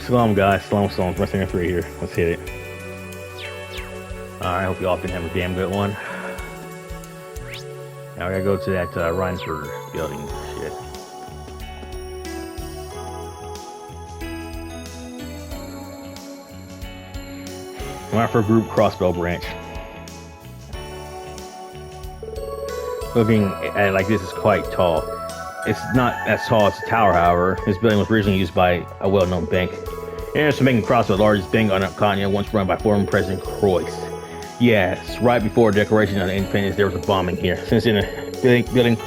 Shalom, guys. Shalom. Wrestling 3 here. Let's hit it. Alright, hope you all can have a damn good one. Now we gotta go to that Rean Schwarzer building. Shit. Went for a group crossbow branch. Looking at it like this is quite tall. It's not as tall as the tower, however. This building was originally used by a well-known bank. Anderson Bank and Crossbow, the largest bank on the continent, once run by former President Croix. Yes, right before the Declaration of Independence, there was a bombing here. Since then, the building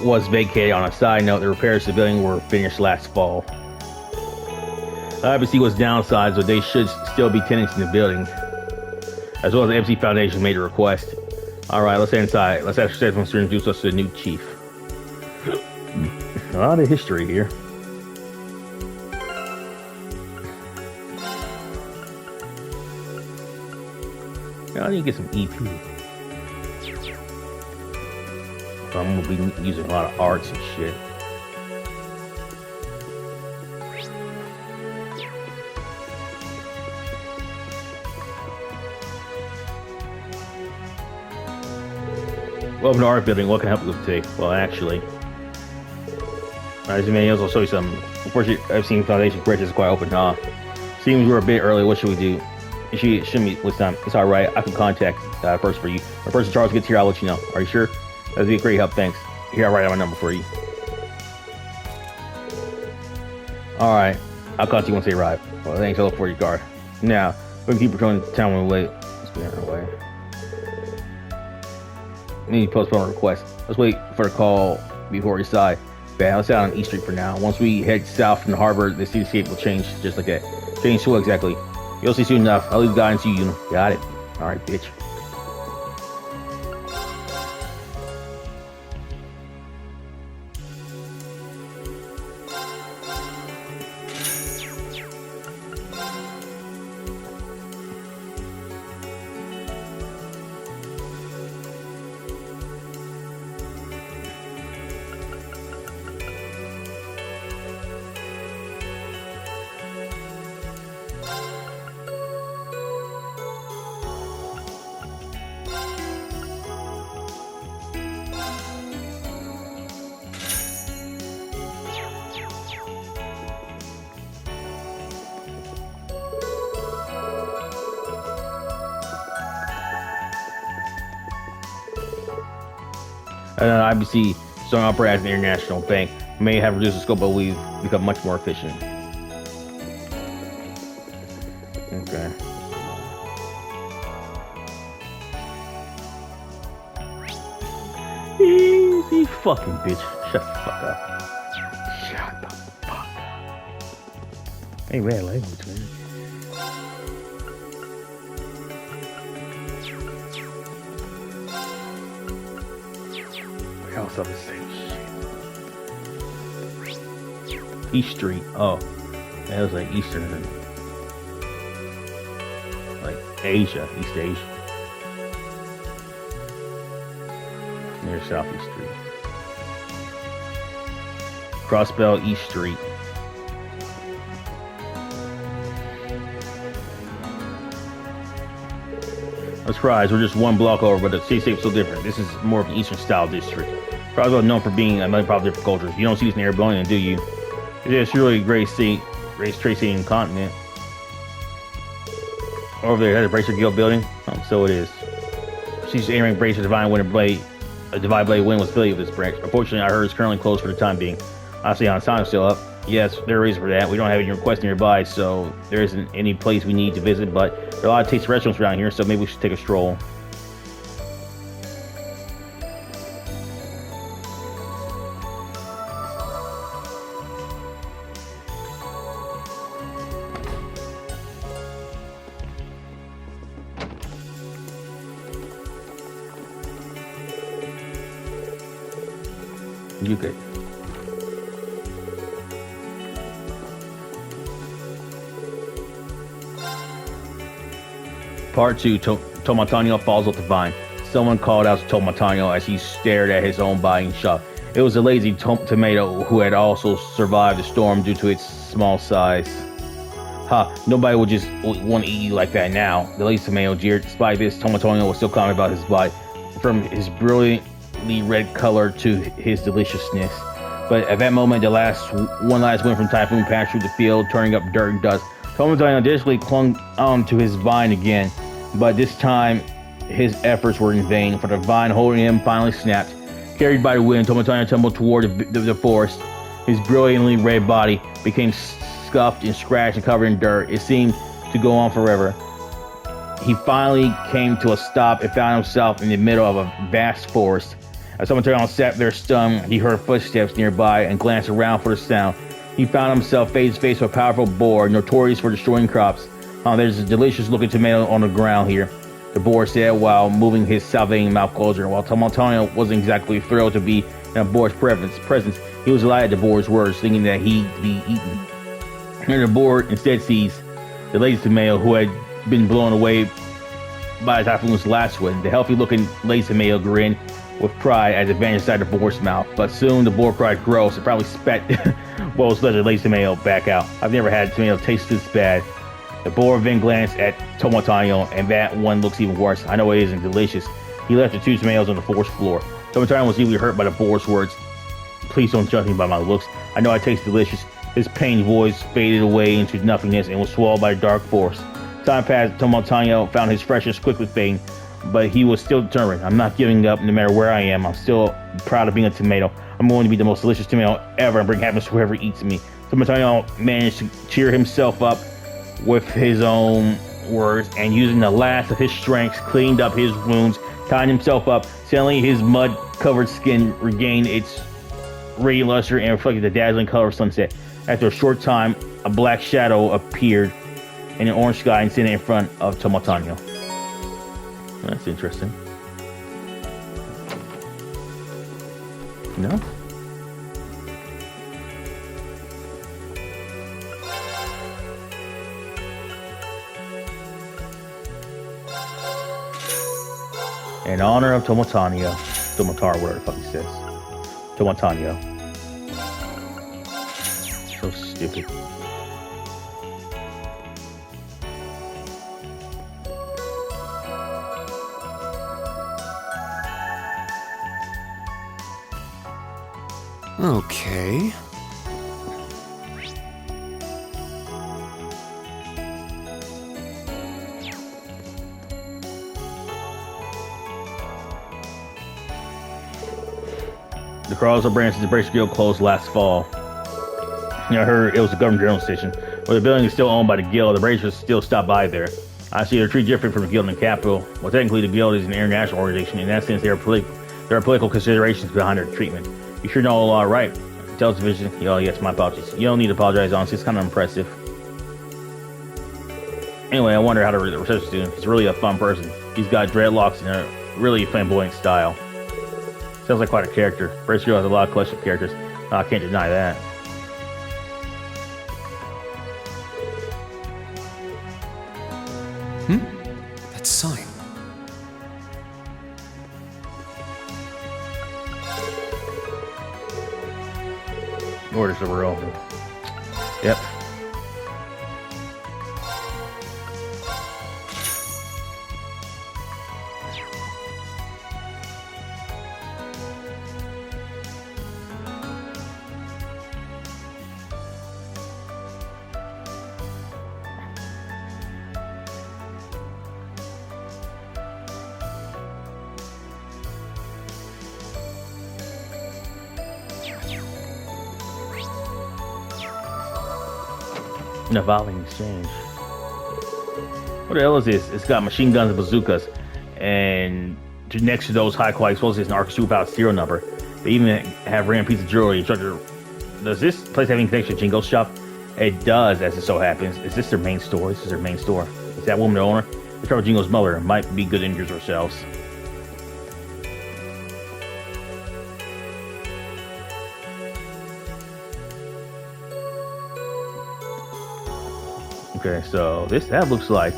was vacated. On a side note, the repairs to the building were finished last fall. The IBC was downsized, so they should still be tenants in the building. As well as the MC Foundation made a request. Alright, let's head inside. Let's ask Mr. to introduce us to the new chief. A lot of history here. I need to get some EP. I'm gonna be using a lot of arts and shit. Welcome to our building. What can I help you with today? Well, actually, as you may also show you some. Unfortunately, I've seen Foundation Bridge is quite open. Seems we're a bit early. What should we do? It shouldn't be with time. It's all right. I can contact first for you. When Person Charles gets here, I'll let you know. Are you sure? That'd be a great help. Thanks. Here, I'll write out my number for you. All right. I'll contact you once they arrive. Well, thanks. I'll look for your card. Now, we can keep patrolling the town when we wait. Let's be on our way. Need to postpone a request. Let's wait for the call before we decide. Bad. Let's out on East Street for now. Once we head south from the harbor, the cityscape will change just like that. Change to what exactly? You'll see soon enough. I'll leave the guidance to you. Got it. All right, bitch. IBC starting to operate as an international bank. May have reduced the scope, but we've become much more efficient. Okay. Easy fucking bitch. Shut the fuck up. Shut the fuck up. Hey, bad language, man. House of the same shit. East Street. Oh, that was like Eastern, like Asia, East Asia, near Southeast Street. Crossbell East Street. I'm surprised we're just one block over, but the cityscape's so different. This is more of an Eastern style district. Probably known for being a million probably different cultures. You don't see this in Airblonian, do you? It's really a great trade city and continent. Over there, that's a Bracer Guild building. So it is. She's aiming Bracer Divine Winter Blade. A Divine Blade Win was affiliated with this branch. Unfortunately, I heard it's currently closed for the time being. Obviously, on time still up. Yes, there is for that. We don't have any requests nearby, so there isn't any place we need to visit. But there are a lot of tasty restaurants around here, so maybe we should take a stroll. You good? Part 2, Tomatanio falls off the vine. Someone called out to Tomatanio as he stared at his own buying shop. It was a lazy tomato who had also survived the storm due to its small size. Ha, nobody would just want to eat you like that now. The lazy tomato jeered. Despite this, Tomatonio was still confident about his body, from his brilliantly red color to his deliciousness. But at that moment, one last wind from Typhoon passed through the field, turning up dirt and dust. Tomatonio initially clung on to his vine again, but this time his efforts were in vain, for the vine holding him finally snapped. Carried by the wind, Tomatonio tumbled toward the forest. His brilliantly red body became scuffed and scratched and covered in dirt. It seemed to go on forever. He finally came to a stop and found himself in the middle of a vast forest. As Tomatonio sat there stunned, he heard footsteps nearby and glanced around for the sound. He found himself face to face with a powerful boar, notorious for destroying crops. There's a delicious-looking tomato on the ground here, the boar said while moving his salivating mouth closer. While Tomatonio wasn't exactly thrilled to be in a boar's presence, he was delighted at the boar's words, thinking that he'd be eaten. And the boar instead sees the lazy tomato, who had been blown away by the typhoon's last wind. The healthy-looking lazy tomato grinned with pride as it vanished inside the boar's mouth. But soon the boar cried gross and probably spat what was left of the lazy tomato back out. I've never had a tomato taste this bad. The boar then glanced at Tomatonio, and that one looks even worse. I know it isn't delicious. He left the two tomatoes on the forest floor. Tomatonio was deeply hurt by the boar's words. Please don't judge me by my looks. I know I taste delicious. His pained voice faded away into nothingness and was swallowed by the dark forest. Time passed. Tomatonio found his freshness quickly fading, but he was still determined. I'm not giving up no matter where I am. I'm still proud of being a tomato. I'm going to be the most delicious tomato ever and bring happiness to whoever eats me. Tomatonio managed to cheer himself up with his own words, and using the last of his strength, cleaned up his wounds, tying himself up. Suddenly his mud-covered skin regained its radiant luster and reflected the dazzling color of sunset. After a short time, a black shadow appeared in an orange sky and sitting in front of Tomatonio. That's interesting. No? In honor of Tomatonio. Tomatar, whatever the fuck he says. Tomatonio. So stupid. Okay. The Carlsbad branch of the Brace Guild closed last fall. I heard it was the government journal station. Where the building is still owned by the Guild, the Bracers still stop by there. I see they're treated different from the Guild in the capital. Well, technically the Guild is an international organization. In that sense, there are political considerations behind their treatment. You sure know a lot, right? Television. Oh, yes, my apologies. You don't need to apologize, honestly. It's kind of impressive. Anyway, I wonder how the research student. He's really a fun person. He's got dreadlocks and a really flamboyant style. Sounds like quite a character. Brace Girl has a lot of collection of characters. I can't deny that. That sign. Orders that were open. Yep. An evolving exchange. What the hell is this? It's got machine guns and bazookas, and next to those high quality explosives, an Arc without serial number. They even have random piece of jewelry. Instructor, does this place have any connection to Jingo's shop? It does, as it so happens. Is this their main store? This is their main store. Is that woman the owner? The trouble Jingo's mother might be good injuries ourselves. Okay, so that looks like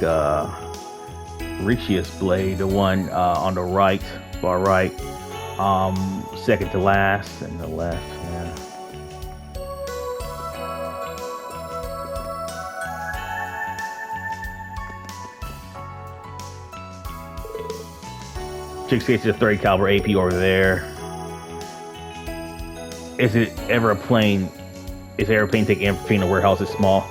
Rixia's blade, the one on the right, far right, second to last, and the left. Yeah. 6 cases of 30 caliber AP over there. Is it ever a plane? Is the airplane take infantry in a warehouse this small?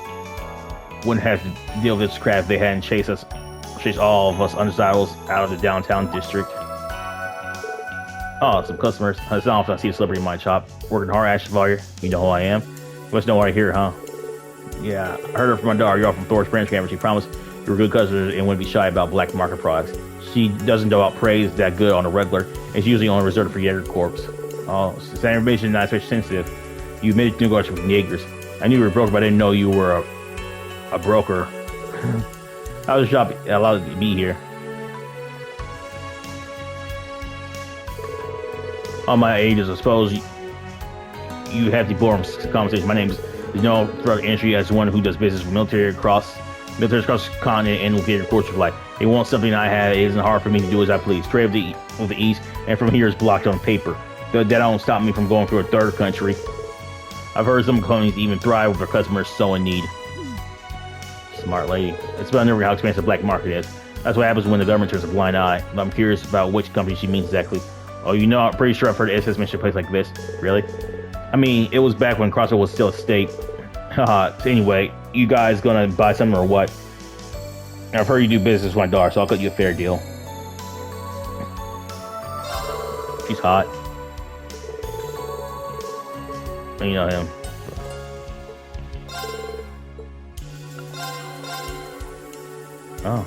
Wouldn't have to deal with this crap if they hadn't chased all of us undesirables out of the downtown district. Oh, some customers. It's not often I see a celebrity in my shop. Working hard, Ash Chevalier. You know who I am. You must know why I'm here, huh? Yeah, I heard her from my daughter. You're all from Thor's branch camera. She promised you were good customers and wouldn't be shy about black market products. She doesn't know about praise that good on a regular. It's usually only reserved for Jaeger Corps. Oh, so that information is not especially sensitive. You admitted to negotiating with Jaegers. I knew you were a broker, but I didn't know you were a broker. How was the shop allowed to be here? On my ages, I suppose you have the boring conversation. My name is known throughout the industry as one who does business with military across the continent and with the course of life. They want something I have. It isn't hard for me to do as I please. Trade with the East, and from here is blocked on paper. That don't stop me from going through a third country. I've heard some companies even thrive with their customers so in need. Smart lady. It's about never how expensive the black market is. That's what happens when the government turns a blind eye. But I'm curious about which company she means exactly. Oh, you know, I'm pretty sure I've heard SS mention a place like this. Really? I mean, it was back when Crossroad was still a state. Haha. Anyway, you guys gonna buy something or what? I've heard you do business with my daughter, so I'll cut you a fair deal. She's hot. You know him. Oh.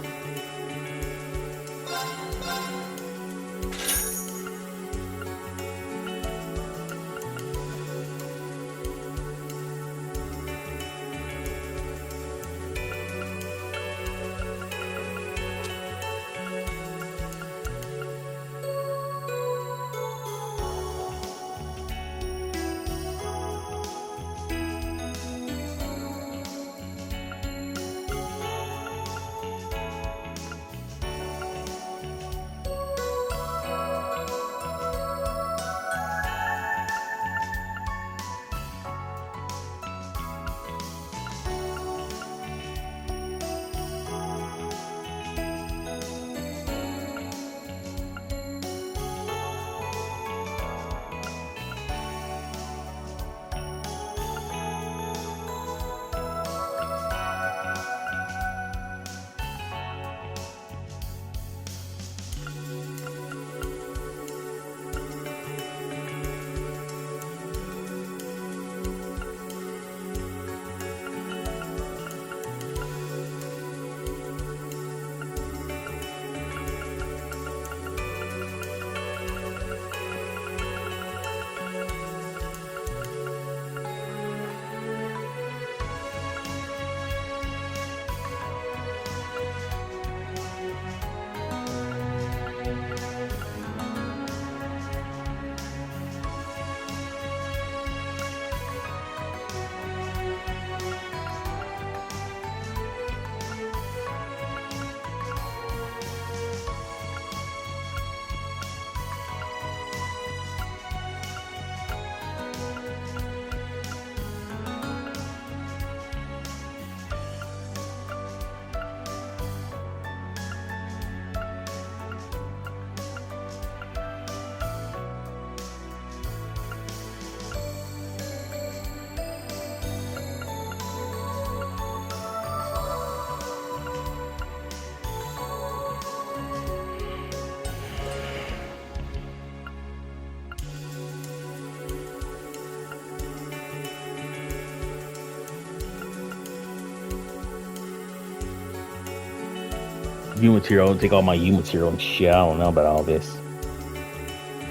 U material, take all my U material and shit. I don't know about all this.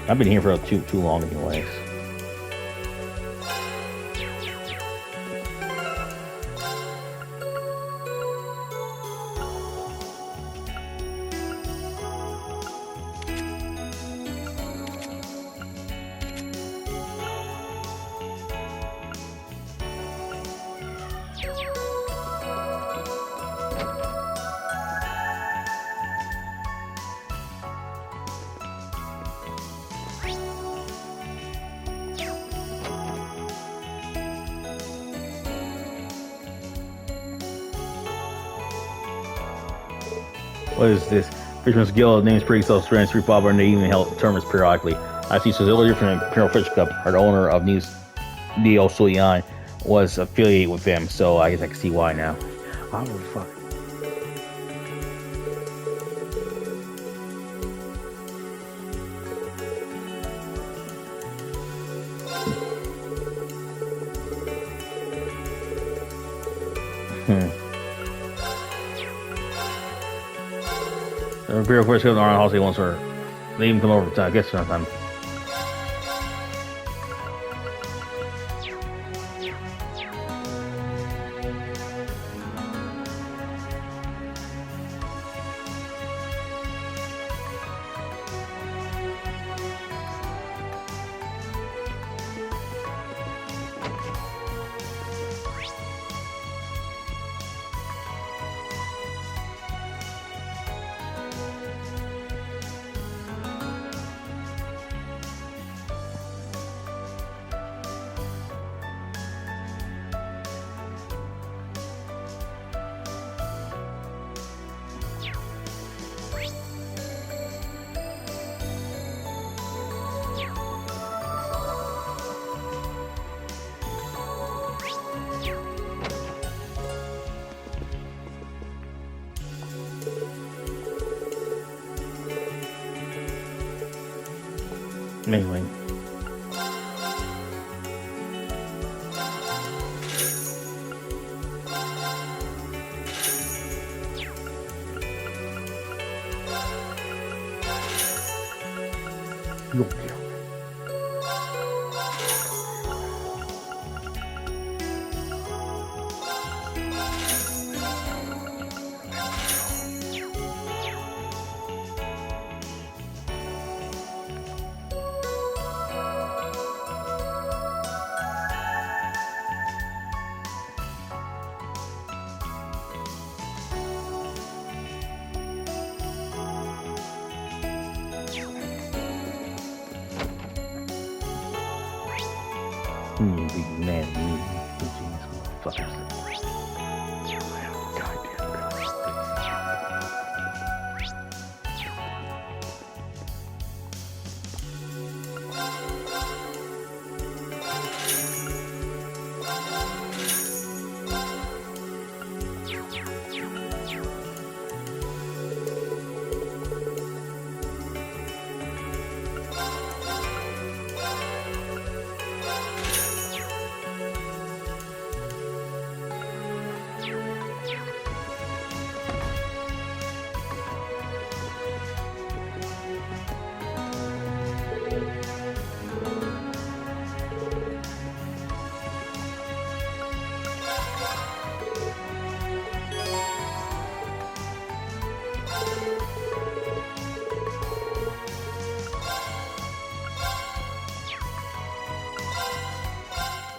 I've been here for too long anyways. What is this? Fisherman's Guild names pretty self-strength, street bob, and they even held tournaments periodically. I see Cecilia from the Imperial Fish Cup, or the owner of Neo Sulian, was affiliated with them, so I guess I can see why now. Oh, fuck. The Imperial Fish Cup around Halsey once were. They even come over, I guess, sometime. Anyway. Big man, fuckers.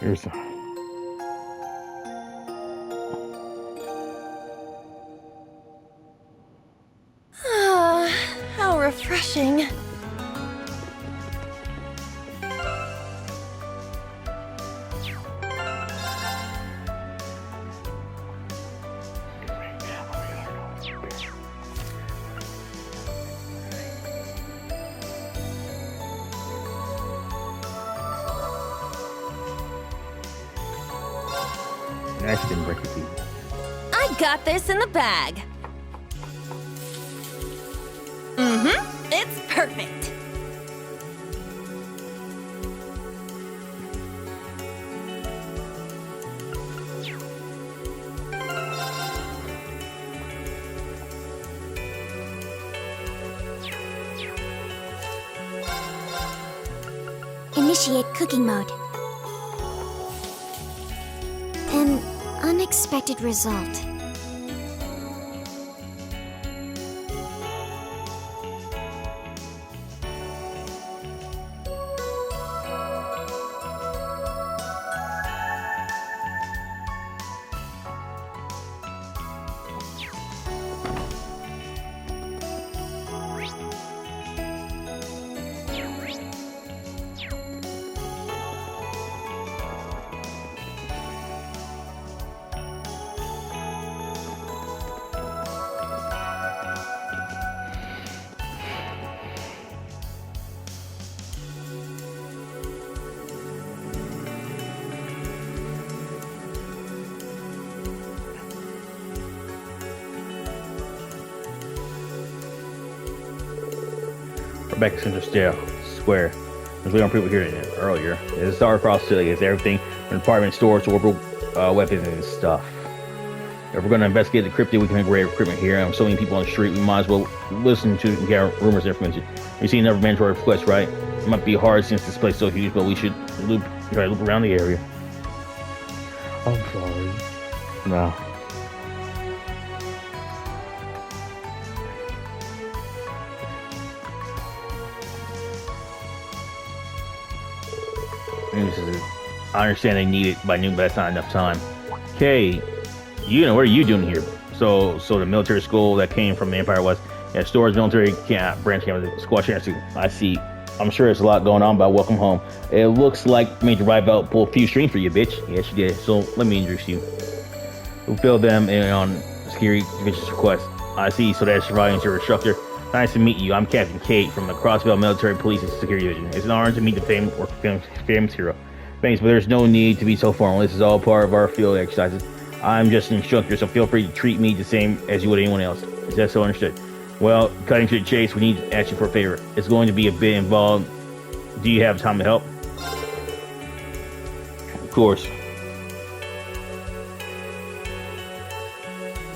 Here's how refreshing. I actually didn't break the key. I got this in the bag. It's perfect. Initiate cooking mode. An unexpected result. back to Central Square. There's little people here earlier. There's a star across the city. It's everything from department stores to orbital weapons and stuff. If we're going to investigate the cryptid, we can grab equipment here. And so many people on the street, we might as well listen to and get rumors and information. We see another mandatory request, right? It might be hard since this place is so huge, but we should try to loop around the area. I'm sorry. No. I understand they need it by noon, but that's not enough time. Okay, what are you doing here? So the military school that came from the Empire West, yeah, stores, military branch came with the squad sheriff. I see. I'm sure there's a lot going on, but welcome home. It looks like Major Rival pulled a few strings for you, bitch. Yes, she did. So let me introduce you. Who filled them in on security division's request? I see. So that's surviving your instructor. Nice to meet you. I'm Captain Kate from the Crossbell Military Police and Security Division. It's an honor to meet the famous hero. Thanks, but there's no need to be so formal. This is all part of our field exercises. I'm just an instructor, so feel free to treat me the same as you would anyone else. Is that so understood? Well, cutting to the chase, we need to ask you for a favor. It's going to be a bit involved. Do you have time to help? Of course.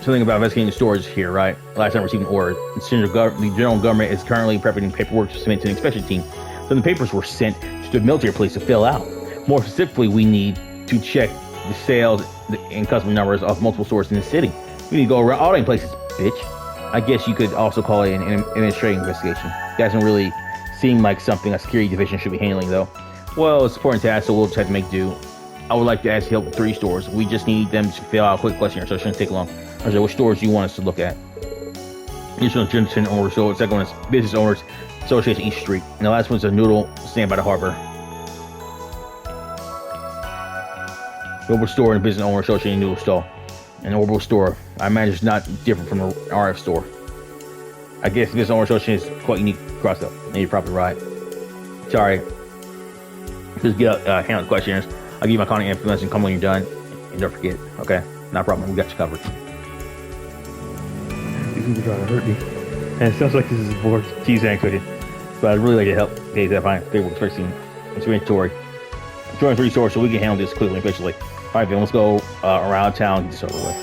Something about investigating the stores here, right? Last time I received an order. The general government is currently prepping paperwork to submit to the inspection team. So the papers were sent to the military police to fill out. More specifically, we need to check the sales and customer numbers of multiple stores in the city. We need to go around all these places, bitch. I guess you could also call it an administrative investigation. Doesn't really seem like something a security division should be handling, though. Well, it's important to ask, so we'll just have to make do. I would like to ask help with 3 stores. We just need them to fill out a quick questionnaire, so it shouldn't take long. So which stores do you want us to look at? This one's Jensen Owner, so the second one is Business Owners Association East Street. And the last one's a noodle stand by the harbor. Orbital Store and Business Owner Association Noodle Stall. An Orbital Store, I imagine, it's not different from the RF store. I guess Business Owner Association is quite unique across the. And you're probably right. Sorry. Just handle the questionnaires. I'll give you my contact information. Come when you're done. And don't forget. Okay? Not a problem. We got you covered. You're trying to hurt me. And it sounds like this is a board teasing with you. But I'd really like to help days that I find favorable fixing inventory. Join 3 stores so we can handle this quickly and efficiently. Alright, then let's go around town and get this over with.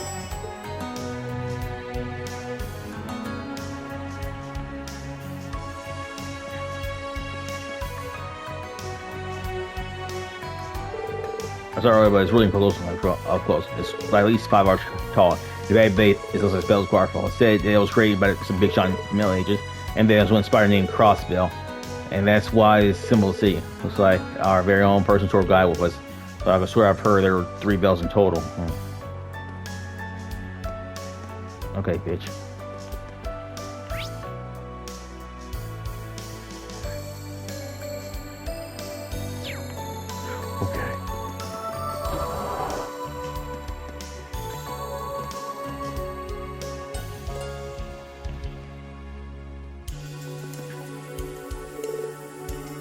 I'm sorry, but it's really close. Up close. It's at least 5 hours tall. The bad bait is also Spell's waterfall. It said it was created by some big shot in the Middle Ages, and there's one spider named Crossbell, and that's why it's symbol to see. Looks like our very own personal tour guide with us. So I swear I've heard there were 3 bells in total. Okay, bitch. Okay.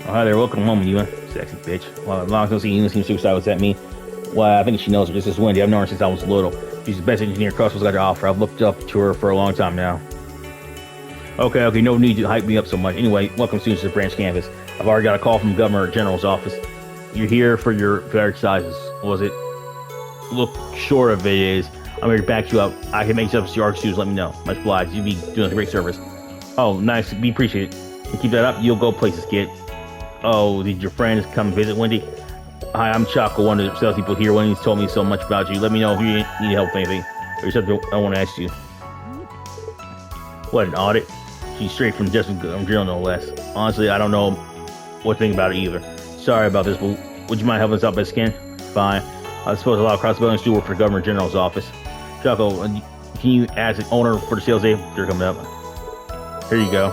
Oh, hi there, welcome home, Ewan. Sexy bitch. Well, as long as I don't see Ewan seem suicide, what's that mean? Well, I think she knows her just as Wendy. I've known her since I was little. She's the best engineer Crossbell's got to offer. I've looked up to her for a long time now. Okay, no need to hype me up so much. Anyway, welcome students to the branch campus. I've already got a call from Governor General's office. You're here for your exercises. Was it? Look short of it is. I'm here to back you up. I can make up to your students. Let me know. Much obliged. You'd be doing a great service. Oh, nice. Be appreciated. And keep that up. You'll go places, kid. Oh, did your friends come visit Wendy? Hi, I'm Choco, one of the salespeople here. Wendy's told me so much about you. Let me know if you need help with anything. There's something I want to ask you. What, an audit? She's straight from Justin Drill, no less. Honestly, I don't know what to think about it either. Sorry about this, but would you mind helping us out by skin? Fine. I suppose a lot of cross-buildings do work for the Governor General's office. Choco, can you ask the owner for the sales day? They're coming up. Here you go.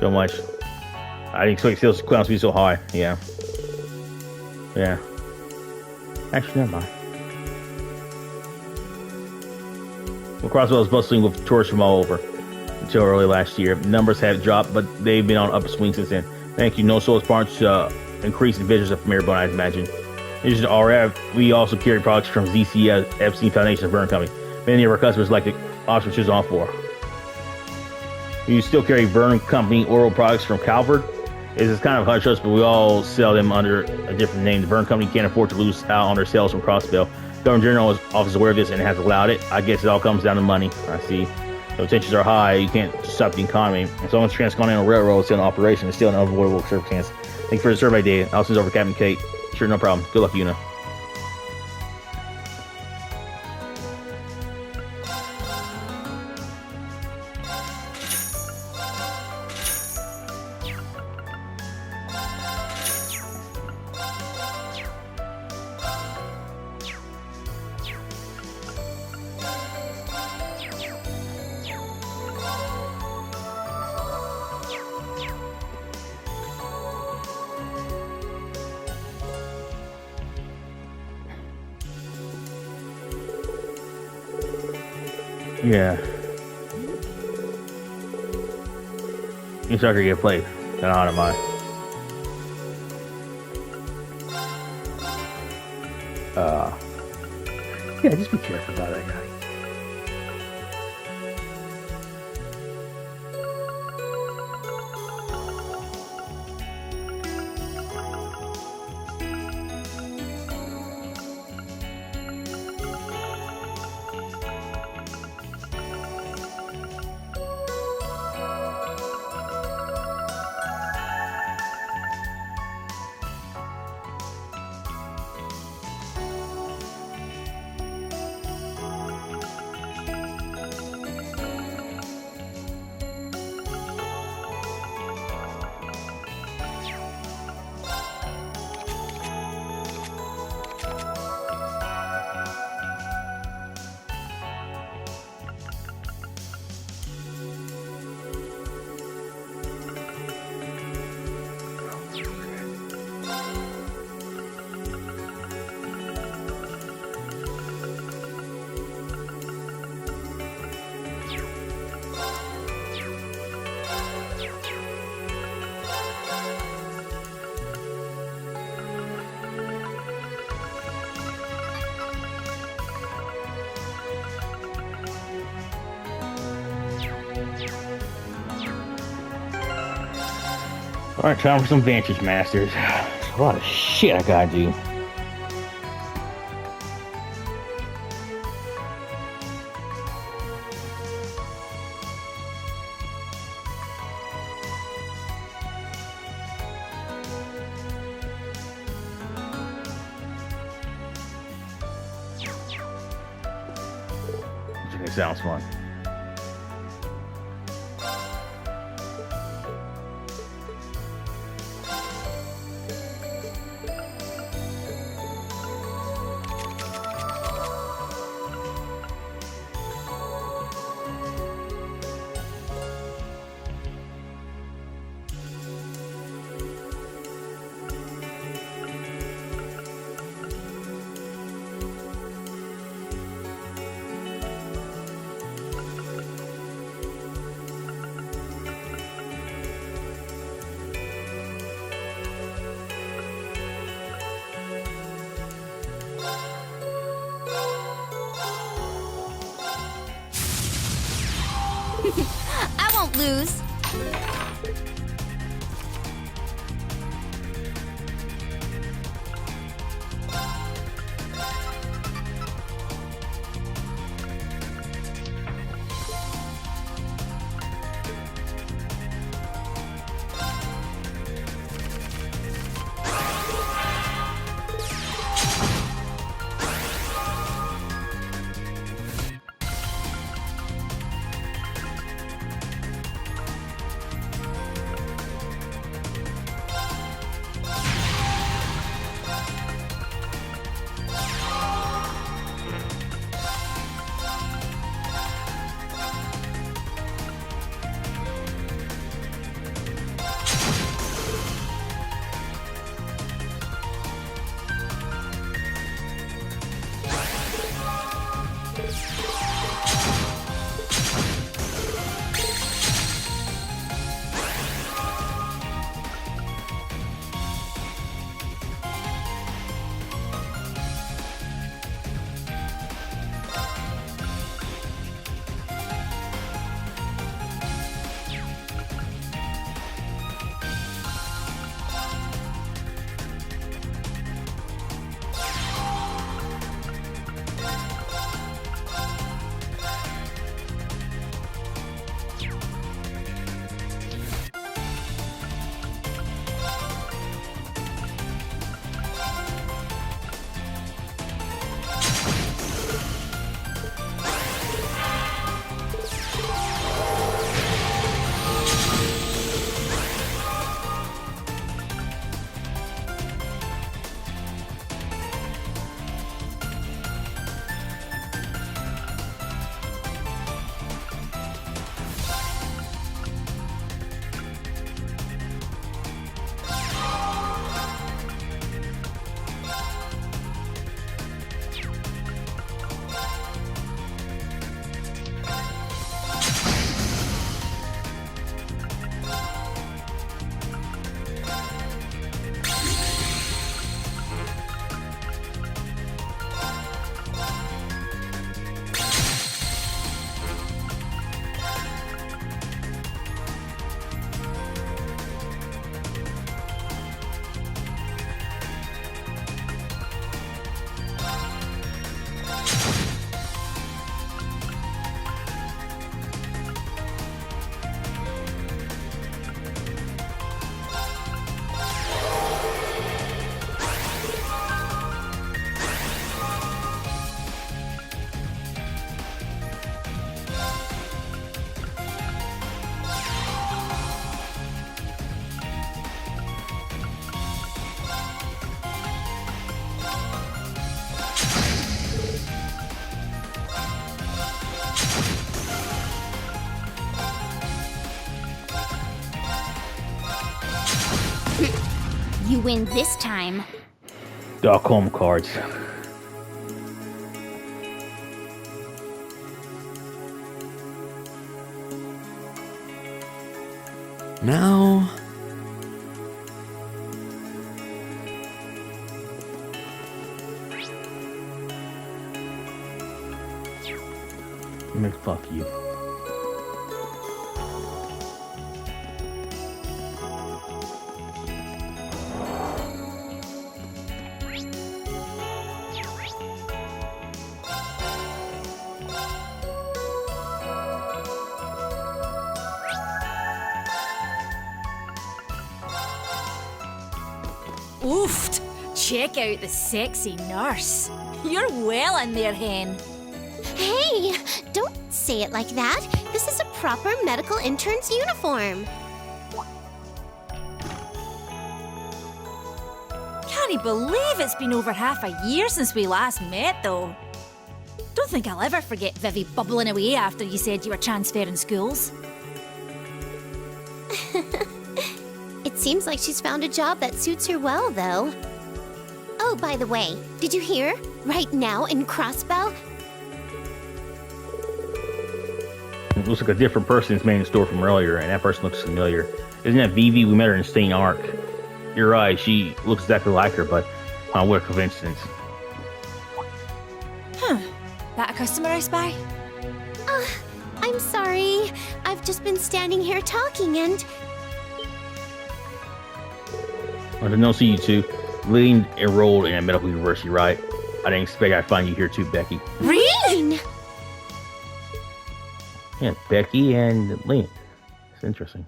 So much. I didn't expect sales clowns to be so high. Yeah. Actually, never mind. Well, Crossbell is bustling with tourists from all over. Until early last year, numbers have dropped, but they've been on upper swing since then. Thank you. No Soul's parts increase in visitors from Maribone, I imagine. This is RF. We also carry products from ZC Epstein Foundation of Burn Company. Many of our customers like the Oxford choose on for. You still carry Vern Company oral products from Calvert. It's kind of hush hush, but we all sell them under a different name. The Vern Company can't afford to lose out on their sales from Crossbell. Governor General's office is aware of this and has allowed it. I guess it all comes down to money. I see. The tensions are high. You can't stop the economy. As long as Transcontinental Railroad is still in operation, it's still an unavoidable circumstance. Thank you for the survey, Dave. I'll send over Captain Kate. Sure, no problem. Good luck, Una. Yeah. Instructor get played. Kind of out of my. Yeah, just be careful about that guy. Alright, time for some Vantage Masters. There's a lot of shit I gotta do. It sounds fun. I won't lose. You win this time. Da-Colm cards. Now... Fuck you. Oofed! Check out the sexy nurse. You're well in there, hen. Hey, don't say it like that. This is a proper medical intern's uniform. Can't believe it's been over half a year since we last met, though. Don't think I'll ever forget Vivi bubbling away after you said you were transferring schools. It seems like she's found a job that suits her well, though. Oh, by the way, did you hear? Right now in Crossbow, It looks like a different person's man in the store from earlier, and that person looks familiar. Isn't that Vivi? We met her in Stain Arc. You're right, she looks exactly like her, but what a coincidence. That a customer I spy? I'm sorry. I've just been standing here talking and... I didn't see you two. Leading enrolled in a medical university, right? I didn't expect I'd find you here too, Becky. Rean! Yeah, Becky and Lean. It's interesting.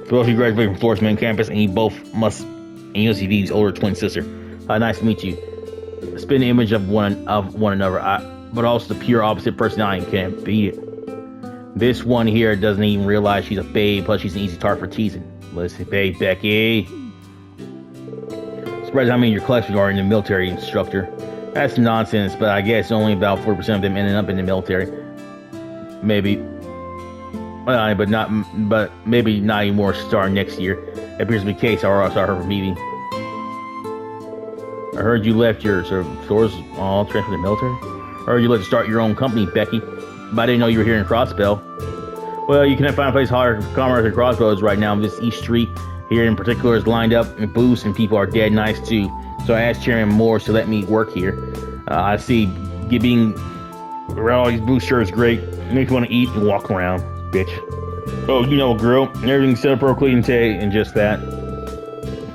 For both of you graduated from Florence main campus, and you both must, and UCD's older twin sister. Nice to meet you. Spin the image of one another, but also the pure opposite personality can't beat it. This one here doesn't even realize she's a babe, plus she's an easy target for teasing. Listen, babe, Becky. Surprised how many of your collections are in the military, Instructor. That's nonsense, but I guess only about 40% of them ended up in the military. Maybe. But maybe not anymore starting next year. It appears to be the case. I heard from Vivi. I heard you left your thors all transferred to the military. I heard you left to start your own company, Becky. But I didn't know you were here in Crossbow. Well, you cannot find a place hotter for commerce than Crossbow is right now. This East Street here in particular is lined up and booths, and people are dead nice too. So I asked Chairman Morris to let me work here. I see being around all these booths sure is great. It makes you want to eat and walk around, bitch. Oh, you know, girl, everything's set up appropriately and today, and just that.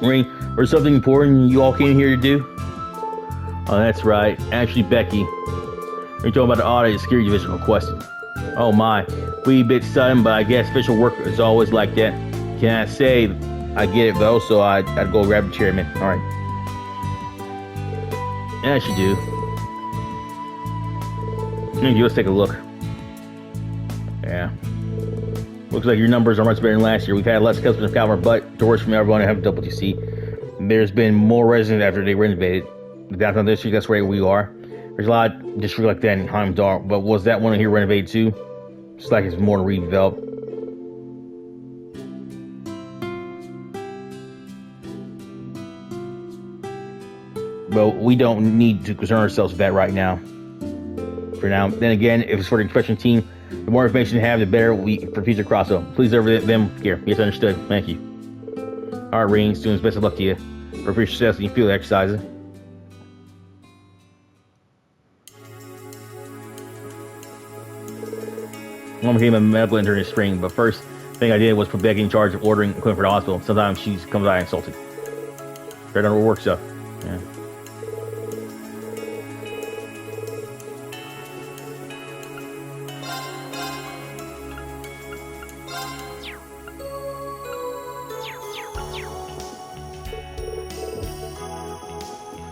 Ring, or something important you all came here to do? Oh, that's right. Actually, Becky, you're talking about the audit and security division requested. Oh my, we a bit sudden, but I guess official work is always like that. Can I say I get it though, so I'd go grab the chairman. All right. Yes, you do. Let's take a look. Yeah. Looks like your numbers are much better than last year. We've had less customers of Calvin, but doors from everyone have WC. There's been more residents after they renovated. The downtown district, that's where we are. There's a lot of districts like that in Heimdall, but was that one here renovated too? It's like it's more redeveloped. Well, we don't need to concern ourselves with that right now. For now. Then again, if it's for the inspection team, the more information you have, the better for future crossover. Please over them here. Yes, understood. Thank you. All right, Rean, students, best of luck to you. For future success and you feel the exercises. Mom became a medical intern this spring, but first thing I did was put Becky in charge of ordering equipment for the hospital. Sometimes she comes out insulted. Right on her work stuff. Yeah.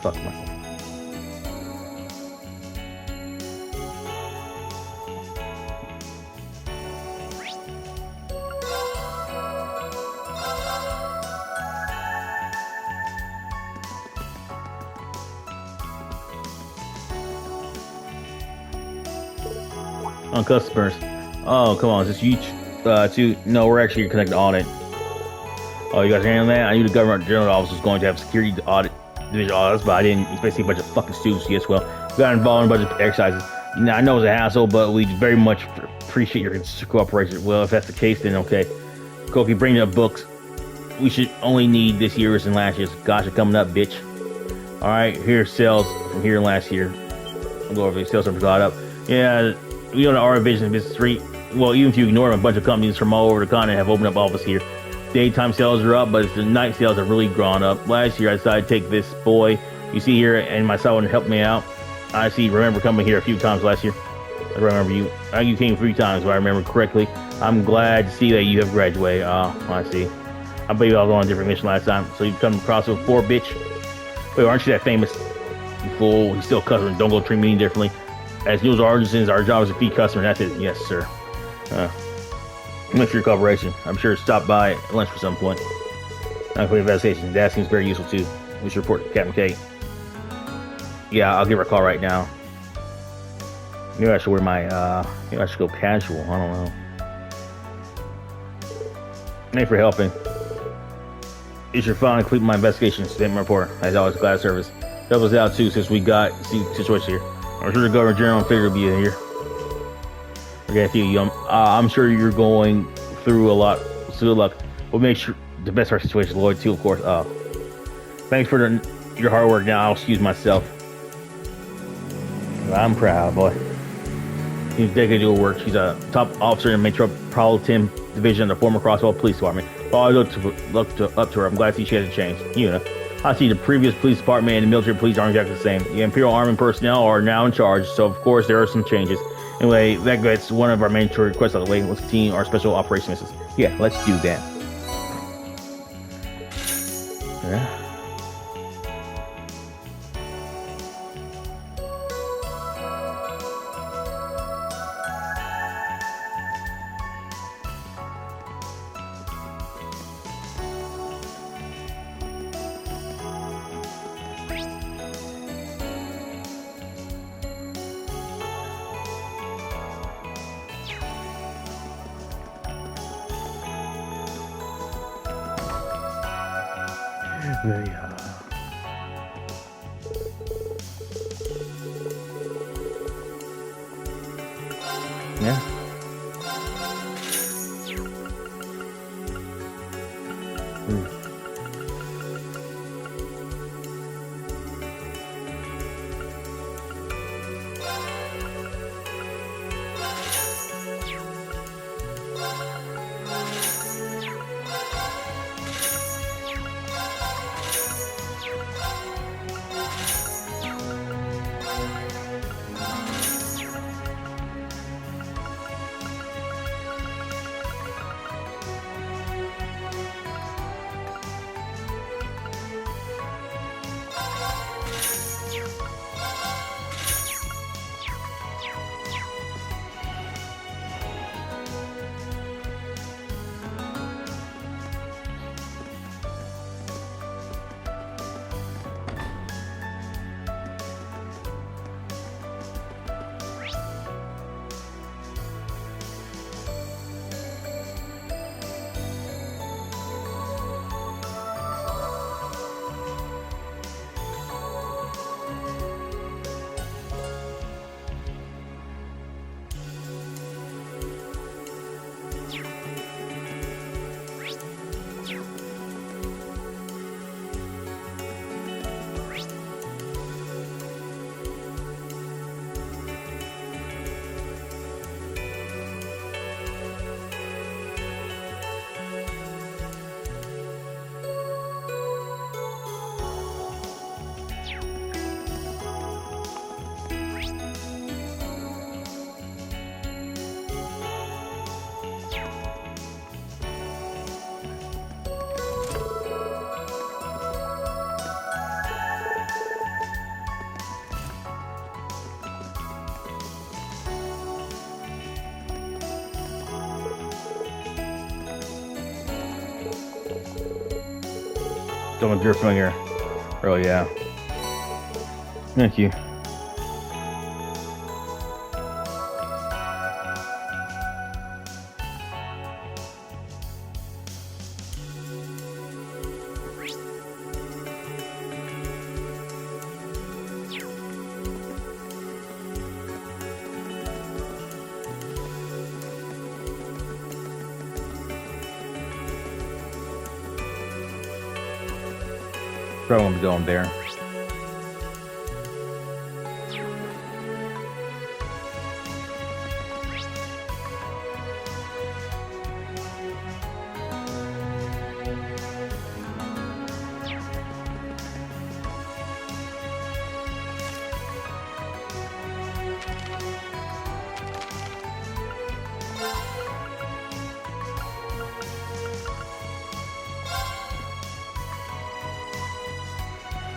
Fuck my. On customers. Oh, come on. Is this you two? No, we're actually connected to audit. Oh, you guys are handling that? I knew the government general office was going to have security audit division audits, but I didn't expect to see a bunch of fucking students. Yes, well, we got involved in a bunch of exercises. Now, I know it's a hassle, but we very much appreciate your cooperation. Well, if that's the case, then okay. Koki, bring up books. We should only need this year's and last year's. Gosh, it's coming up, bitch. Alright, here's sales from here and last year. I'll go over the sales numbers got up. Yeah, we own our vision in Business Street. Well, even if you ignore them, a bunch of companies from all over the continent have opened up office here. Daytime sales are up, but it's the night sales have really grown up. Last year, I decided to take this boy you see here and my son to help me out. I remember coming here a few times last year. I remember you. You came 3 times, if I remember correctly. I'm glad to see that you have graduated. I see. I bet you all on a different mission last time, so you've come across with 4, bitch. Wait, aren't you that famous? You fool. He's still a customer. Don't go treat me any differently. As news artisans, our job is to feed customers. That's it. Yes, sir. Thanks for your cooperation. I'm sure to stop by at lunch for some point. For the investigation. That seems very useful too. We should report to Captain Kate. Yeah, I'll give her a call right now. Maybe I should wear my, maybe I should go casual. I don't know. Thanks for helping. You should finally complete my investigation statement report. As always, glad of service. Help us out too, since we got the situation here. I'm sure the Governor General and Figure will be here. Okay, thank you. I'm sure you're going through a lot. So good luck. We'll make sure the best of our situation, Lloyd, too, of course. Thanks for your hard work. Now I'll excuse myself. I'm proud, boy. He's dedicated to her work. She's a top officer in the Metropolitan Division of the former Crosswell Police Department. Oh, I look up to her. I'm glad to see she hasn't changed. You know, I see the previous police department and the military police aren't exactly the same. The Imperial Army personnel are now in charge, so of course there are some changes. Anyway, that gets one of our mandatory requests out of the way. Let's continue our special operation missions. Yeah, let's do that. Yeah. Yeah. Don't with your finger. Oh yeah. Thank you. Probably won't be going there.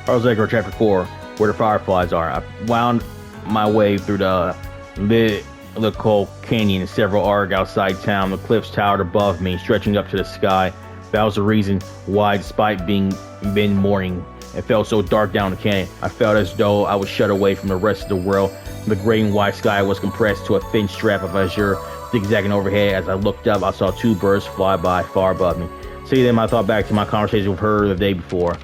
Arlzegor Chapter 4, where the fireflies are. I wound my way through the Da-Colm Canyon and several arcs outside town. The cliffs towered above me, stretching up to the sky. That was the reason why, despite being mid-morning, it felt so dark down the canyon. I felt as though I was shut away from the rest of the world. The gray and white sky was compressed to a thin strap of azure, zigzagging overhead. As I looked up, I saw two birds fly by far above me. Seeing them, I thought back to my conversation with her the day before.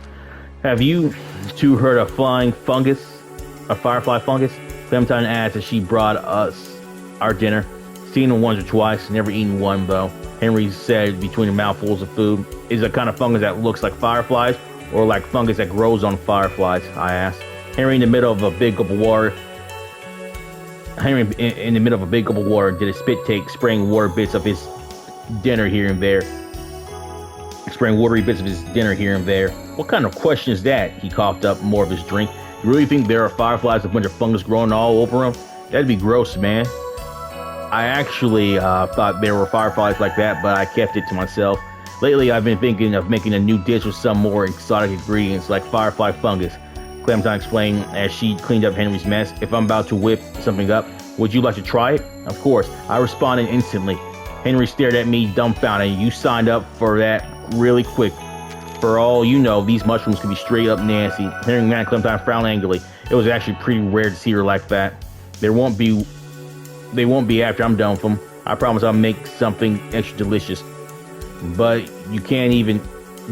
Have you two heard of flying fungus? A firefly fungus? Clementine asked as she brought us our dinner. Seen them once or twice, never eaten one though. Henry said between the mouthfuls of food. Is it a kind of fungus that looks like fireflies, or like fungus that grows on fireflies? I asked. Henry in the middle of a big cup of water. Did a spit take, spraying water bits of his dinner here and there. Spraying watery bits of his dinner here and there. What kind of question is that? He coughed up more of his drink. You really think there are fireflies, a bunch of fungus growing all over them? That'd be gross, man. I actually thought there were fireflies like that, but I kept it to myself. Lately, I've been thinking of making a new dish with some more exotic ingredients, like firefly fungus. Clementine explained as she cleaned up Henry's mess. If I'm about to whip something up, would you like to try it? Of course. I responded instantly. Henry stared at me dumbfounded. You signed up for that really quick. For all you know, these mushrooms could be straight up nasty. Hearing that, Clementine frowned angrily. It was actually pretty rare to see her like that. They won't be after I'm done with them. I promise I'll make something extra delicious. But you can't even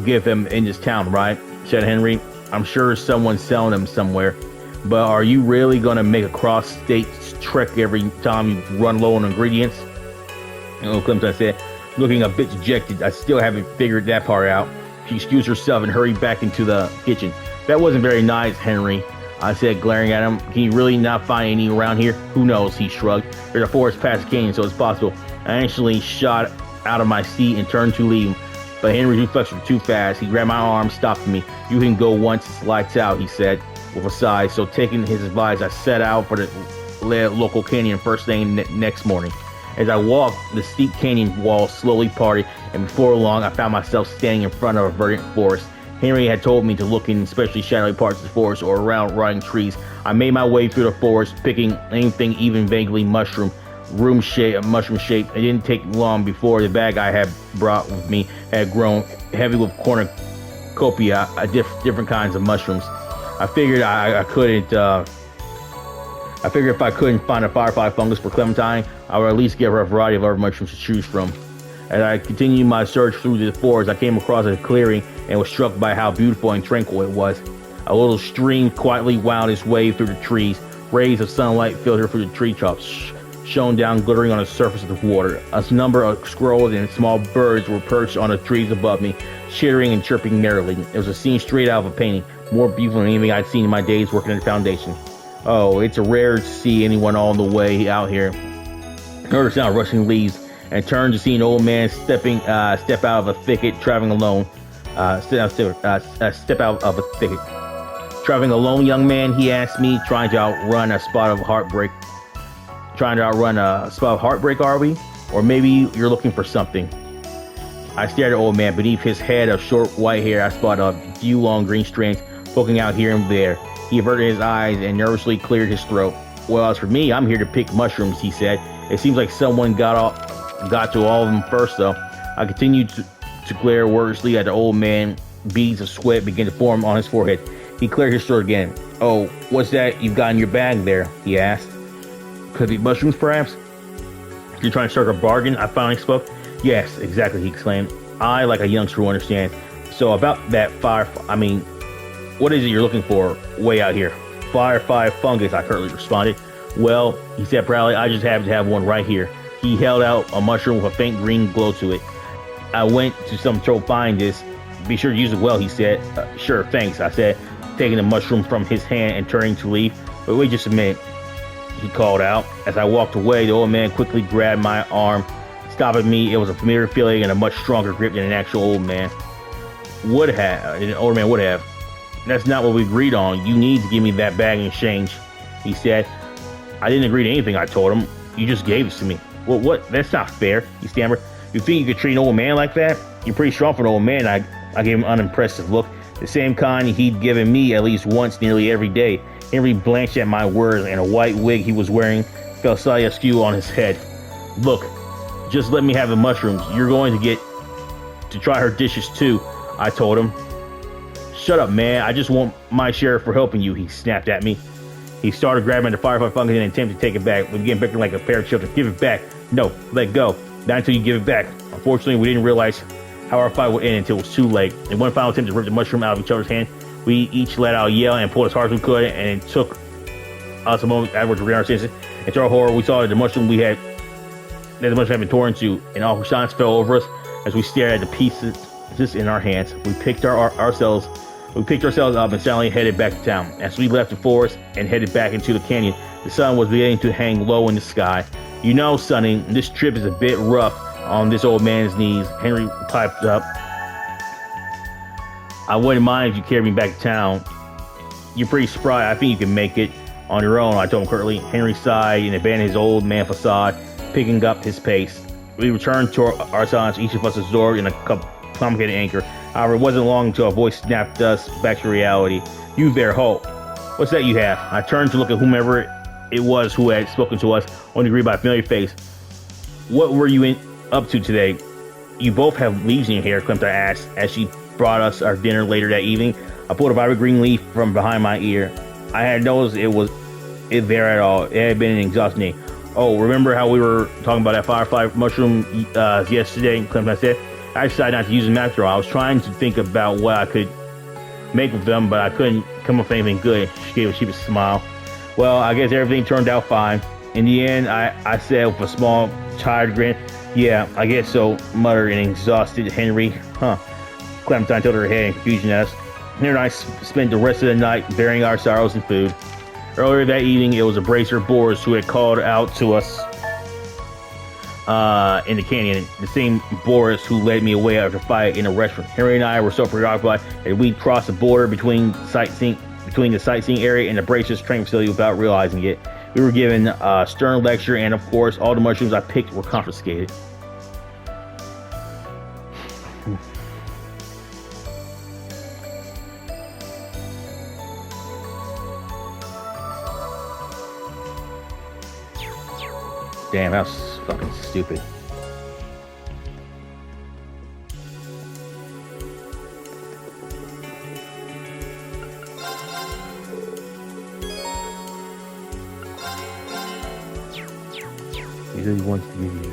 get them in this town, right? Said Henry. I'm sure someone's selling them somewhere. But are you really gonna make a cross-state trek every time you run low on ingredients? Clementine said, looking a bit dejected. I still haven't figured that part out. She excused herself and hurried back into the kitchen. That wasn't very nice, Henry, I said, glaring at him. Can you really not find any around here? Who knows, he shrugged. There's a forest past the canyon, so it's possible. I actually shot out of my seat and turned to leave him. But Henry's reflexes were too fast. He grabbed my arm, stopped me. You can go once it's lights out, he said, with a sigh. So taking his advice, I set out for the local canyon first thing next morning. As I walked, the steep canyon wall slowly parted, and before long, I found myself standing in front of a verdant forest. Henry had told me to look in especially shadowy parts of the forest or around rotting trees. I made my way through the forest, picking anything even vaguely mushroom shaped. It didn't take long before the bag I had brought with me had grown heavy with cornucopia, different kinds of mushrooms. I figured if I couldn't find a firefly fungus for Clementine, I would at least give her a variety of other mushrooms to choose from. As I continued my search through the forest, I came across a clearing and was struck by how beautiful and tranquil it was. A little stream quietly wound its way through the trees. Rays of sunlight filtered through the tree tops, shone down glittering on the surface of the water. A number of squirrels and small birds were perched on the trees above me, chittering and chirping merrily. It was a scene straight out of a painting, more beautiful than anything I'd seen in my days working at the foundation. Oh, it's rare to see anyone on the way out here. I heard the sound of rushing leaves and turned to see an old man step out of a thicket, traveling alone. Step out of a thicket. Traveling alone, young man, he asked me, trying to outrun a spot of heartbreak. Are we? Or maybe you're looking for something. I stared at the old man. Beneath his head of short white hair, I spotted a few long green strands poking out here and there. He averted his eyes and nervously cleared his throat. Well, as for me, I'm here to pick mushrooms, he said. It seems like someone got to all of them first, though. I continued to glare wordlessly at the old man. Beads of sweat began to form on his forehead. He cleared his throat again. Oh, what's that you've got in your bag there? He asked. Could it be mushrooms, perhaps? You're trying to start a bargain? I finally spoke. Yes, exactly, he exclaimed. I, like a youngster who understands. So about that what is it you're looking for way out here? Firefly fungus, I curtly responded. Well, he said proudly, I just happen to have one right here. He held out a mushroom with a faint green glow to it. I went to some trouble finding this. Be sure to use it well, he said. Sure, thanks, I said, taking the mushroom from his hand and turning to leave. But wait just a minute, he called out. As I walked away, the old man quickly grabbed my arm, stopping me. It was a familiar feeling and a much stronger grip than an actual old man would have. An older man would have. That's not what we agreed on. You need to give me that bag in exchange, he said. I didn't agree to anything, I told him. You just gave this to me. Well, what? That's not fair, he stammered. You think you could treat an old man like that? You're pretty strong for an old man. I gave him an unimpressive look, the same kind he'd given me at least once nearly every day. Henry blanched at my words, and a white wig he was wearing fell slightly askew on his head. Look, just let me have the mushrooms. You're going to get to try her dishes too, I told him. Shut up, man. I just want my share for helping you, he snapped at me. He started grabbing the firefly fungus and attempted to take it back. We began bickering like a pair of children. Give it back. No, let go. Not until you give it back. Unfortunately, we didn't realize how our fight would end until it was too late. In one final attempt to rip the mushroom out of each other's hand, we each let out a yell and pulled as hard as we could, and it took us a moment afterwards to regain our senses. And to our horror, we saw that the mushroom had been torn into, and all shines fell over us as we stared at the pieces in our hands. We picked ourselves up and silently headed back to town. As we left the forest and headed back into the canyon, the sun was beginning to hang low in the sky. You know, Sonny, this trip is a bit rough on this old man's knees, Henry piped up. I wouldn't mind if you carried me back to town. You're pretty spry. I think you can make it on your own, I told him curtly. Henry sighed and abandoned his old man facade, picking up his pace. We returned to our silence, each of us absorbed in a complicated anchor. However, it wasn't long until a voice snapped us back to reality. You there, halt. What's that you have? I turned to look at whomever it was who had spoken to us, only greeted by a familiar face. What were you up to today? You both have leaves in your hair, Clemta asked, as she brought us our dinner later that evening. I pulled a vibrant green leaf from behind my ear. I had noticed it there at all. It had been an exhausting day. Oh, remember how we were talking about that firefly mushroom yesterday? Clemta said. I decided not to use them after all. I was trying to think about what I could make with them, but I couldn't come up with anything good. She gave a sheepish smile. Well, I guess everything turned out fine. In the end, I said with a small, tired grin, yeah, I guess so, muttered an exhausted Henry. Huh. Clementine tilted her head in confusion at us. Henry and I spent the rest of the night burying our sorrows in food. Earlier that evening, it was a bracer of boars who had called out to us in the canyon, the same Boris who led me away after a fight in a restaurant. Henry and I were so preoccupied that we crossed the border between the sightseeing area and the Bracers training facility without realizing it. We were given a stern lecture, and of course, all the mushrooms I picked were confiscated. Damn, that was fucking stupid. He said he wants to be here.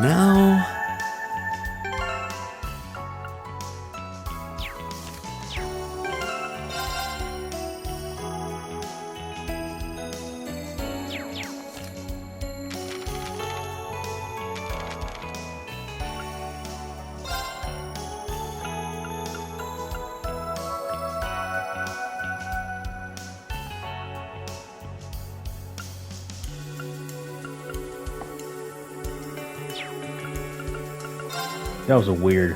Now, That was a weird.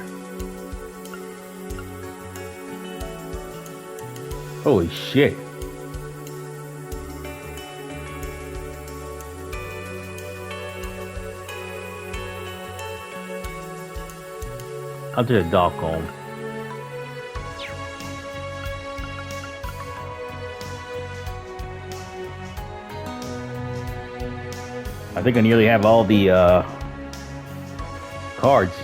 Holy shit. I'll do a Da-Colm. I think I nearly have all the cards.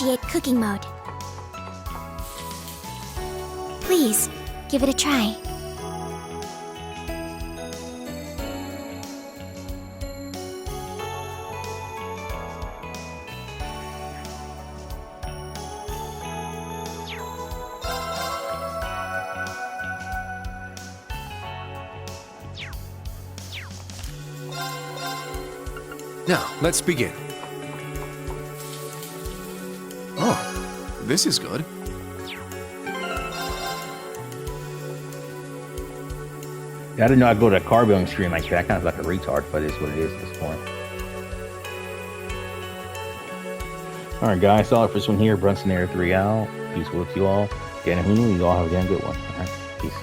initiate cooking mode. Please, give it a try. Now, let's begin. Oh, this is good. I didn't know I'd go to a car building stream like that. I kind of like a retard, but it is what it is at this point. Alright guys, that's all for this one here. Brunson Air 3 out. Peace with you all. Again, who knew? You all have a damn good one. Alright, peace.